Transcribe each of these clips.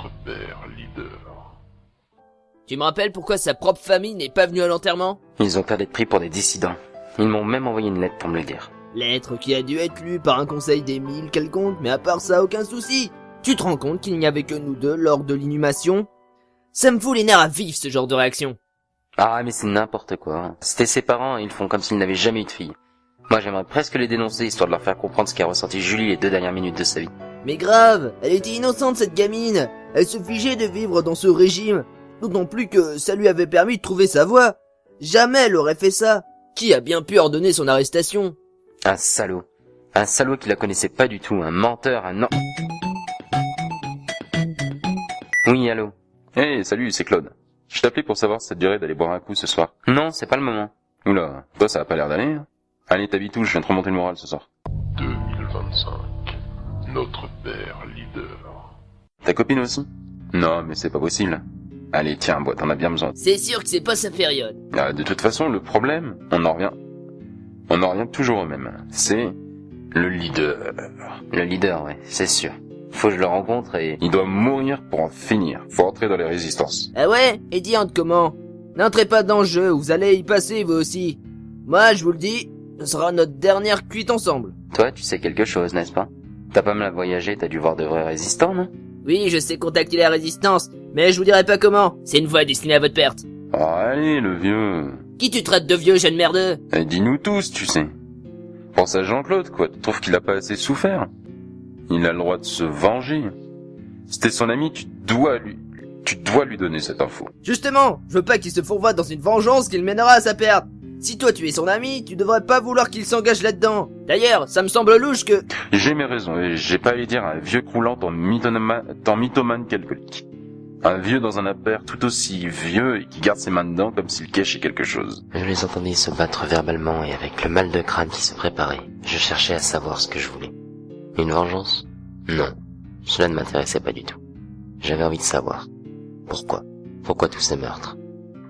Notre père leader. Tu me rappelles pourquoi sa propre famille n'est pas venue à l'enterrement? Ils ont peur d'être pris pour des dissidents. Ils m'ont même envoyé une lettre pour me le dire. Lettre qui a dû être lue par un conseil des 1000 quelconque, mais à part ça, aucun souci. Tu te rends compte qu'il n'y avait que nous deux lors de l'inhumation? Ça me fout les nerfs à vif, ce genre de réaction. Ah, mais c'est n'importe quoi. C'était ses parents et ils font comme s'ils n'avaient jamais eu de fille. Moi, j'aimerais presque les dénoncer, histoire de leur faire comprendre ce qu'a ressenti Julie les 2 dernières minutes de sa vie. Mais grave, elle était innocente cette gamine. Elle se figeait de vivre dans ce régime. D'autant plus que ça lui avait permis de trouver sa voie. Jamais elle aurait fait ça. Qui a bien pu ordonner son arrestation? Un salaud. Un salaud qui la connaissait pas du tout, un menteur, un... Oui, allô. Hey, salut, c'est Claude. Je t'appelais pour savoir si ça te dirait d'aller boire un coup ce soir. Non, c'est pas le moment. Oula, toi ça a pas l'air d'aller, hein. Allez, t'habites où? Je viens de remonter le moral ce soir. 2025. Notre père leader. Ta copine aussi? Non, mais c'est pas possible. Allez, tiens, bois, t'en as bien besoin. C'est sûr que c'est pas sa période. Ah, de toute façon, le problème, on en revient toujours au même. C'est le leader. Le leader, ouais, c'est sûr. Faut que je le rencontre et... Il doit mourir pour en finir. Faut entrer dans les résistances. Ah ouais? Et dis entre comment? N'entrez pas dans le jeu, vous allez y passer vous aussi. Moi, je vous le dis, ce sera notre dernière cuite ensemble. Toi, tu sais quelque chose, n'est-ce pas? T'as pas mal voyagé, t'as dû voir de vrais résistants, non? Oui, je sais contacter la résistance, mais je vous dirai pas comment. C'est une voie destinée à votre perte. Oh, allez, le vieux. Qui tu traites de vieux, jeune merdeux? Eh, dis-nous tous, tu sais. Pense à Jean-Claude, quoi. Tu trouves qu'il a pas assez souffert? Il a le droit de se venger. Si t'es son ami, tu dois lui donner cette info. Justement, je veux pas qu'il se fourvoie dans une vengeance qui le mènera à sa perte. Si toi tu es son ami, tu devrais pas vouloir qu'il s'engage là-dedans. D'ailleurs, ça me semble louche que... J'ai mes raisons, et j'ai pas à lui dire un vieux croulant en mythomane calcolique. Un vieux dans un appart tout aussi vieux et qui garde ses mains dedans comme s'il cachait quelque chose. Je les entendais se battre verbalement et avec le mal de crâne qui se préparait, je cherchais à savoir ce que je voulais. Une vengeance? Non. Cela ne m'intéressait pas du tout. J'avais envie de savoir. Pourquoi? Pourquoi tous ces meurtres?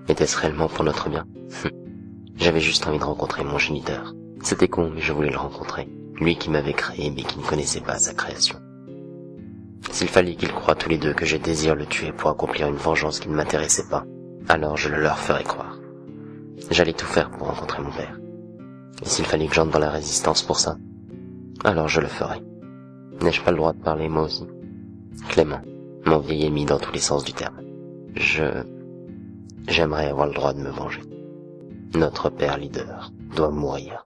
Était-ce réellement pour notre bien? J'avais juste envie de rencontrer mon géniteur. C'était con, mais je voulais le rencontrer. Lui qui m'avait créé, mais qui ne connaissait pas sa création. S'il fallait qu'ils croient tous les deux que j'ai désiré le tuer pour accomplir une vengeance qui ne m'intéressait pas, alors je le leur ferais croire. J'allais tout faire pour rencontrer mon père. Et s'il fallait que j'entre dans la résistance pour ça, alors je le ferais. N'ai-je pas le droit de parler moi aussi? Clément, mon vieil ami dans tous les sens du terme. J'aimerais avoir le droit de me venger. Notre père leader doit mourir.